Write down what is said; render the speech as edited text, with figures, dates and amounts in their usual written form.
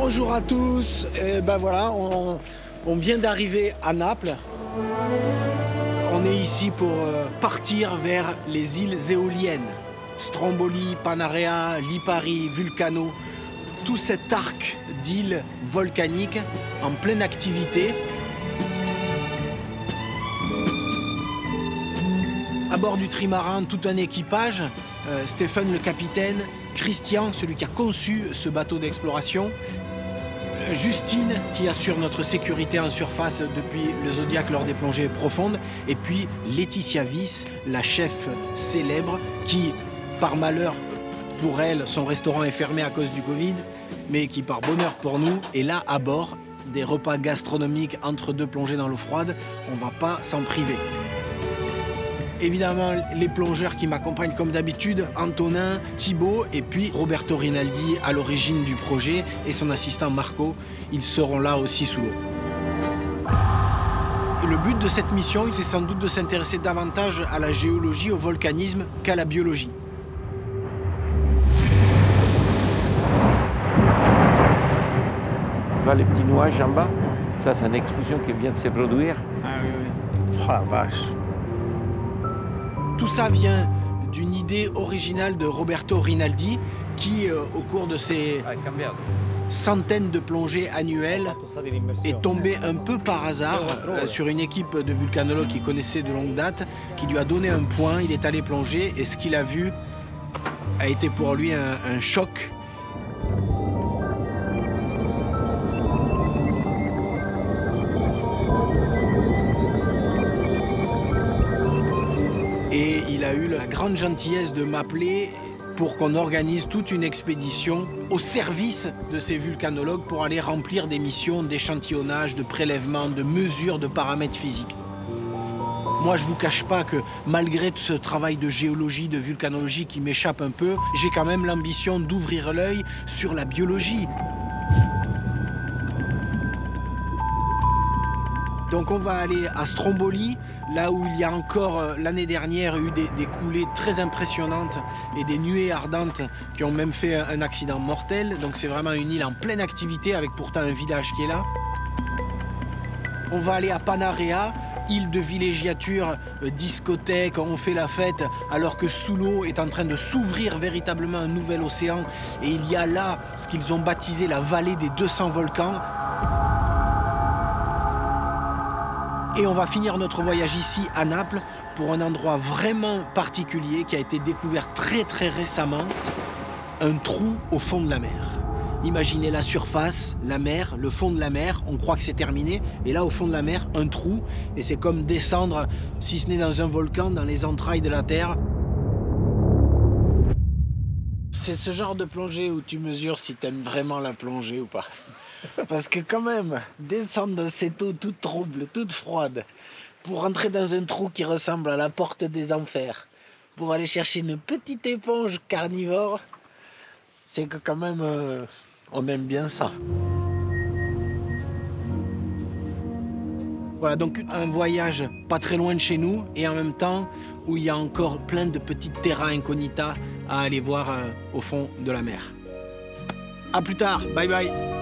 Bonjour à tous, ben voilà, on vient d'arriver à Naples. On est ici pour partir vers les îles éoliennes. Stromboli, Panarea, Lipari, Vulcano. Tout cet arc d'îles volcaniques en pleine activité. À bord du trimaran, tout un équipage. Stéphane le capitaine, Christian, celui qui a conçu ce bateau d'exploration, Justine qui assure notre sécurité en surface depuis le Zodiac lors des plongées profondes, et puis Laetitia Wyss, la chef célèbre qui, par malheur pour elle, son restaurant est fermé à cause du Covid, mais qui, par bonheur pour nous, est là à bord. Des repas gastronomiques entre deux plongées dans l'eau froide, on ne va pas s'en priver. Évidemment, les plongeurs qui m'accompagnent comme d'habitude, Antonin, Thibaut et puis Roberto Rinaldi à l'origine du projet et son assistant Marco, ils seront là aussi sous l'eau. Le but de cette mission, c'est sans doute de s'intéresser davantage à la géologie, au volcanisme qu'à la biologie. Tu vois les petits nuages en bas? Ça, c'est une explosion qui vient de se produire. Ah oui, oui. Oh la vache. Tout ça vient d'une idée originale de Roberto Rinaldi qui, au cours de ses centaines de plongées annuelles, est tombé un peu par hasard sur une équipe de vulcanologues qu'il connaissait de longue date, qui lui a donné un point, il est allé plonger et ce qu'il a vu a été pour lui un choc. Et il a eu la grande gentillesse de m'appeler pour qu'on organise toute une expédition au service de ces vulcanologues pour aller remplir des missions d'échantillonnage, de prélèvement, de mesure de paramètres physiques. Moi, je ne vous cache pas que malgré tout ce travail de géologie, de vulcanologie qui m'échappe un peu, j'ai quand même l'ambition d'ouvrir l'œil sur la biologie. Donc on va aller à Stromboli, là où il y a encore l'année dernière eu des coulées très impressionnantes et des nuées ardentes qui ont même fait un accident mortel. Donc c'est vraiment une île en pleine activité avec pourtant un village qui est là. On va aller à Panarea, île de villégiature, discothèque, on fait la fête alors que sous l'eau est en train de s'ouvrir véritablement un nouvel océan. Et il y a là ce qu'ils ont baptisé la vallée des 200 volcans. Et on va finir notre voyage ici à Naples pour un endroit vraiment particulier qui a été découvert très récemment, un trou au fond de la mer. Imaginez la surface, la mer, le fond de la mer, on croit que c'est terminé, et là au fond de la mer, un trou, et c'est comme descendre, si ce n'est dans un volcan, dans les entrailles de la terre. C'est ce genre de plongée où tu mesures si tu aimes vraiment la plongée ou pas. Parce que quand même, descendre dans cette eau toute trouble, toute froide, pour rentrer dans un trou qui ressemble à la porte des enfers, pour aller chercher une petite éponge carnivore, c'est que quand même, on aime bien ça. Voilà, donc un voyage pas très loin de chez nous, et en même temps, où il y a encore plein de petites terra incognita à aller voir au fond de la mer. À plus tard, bye bye.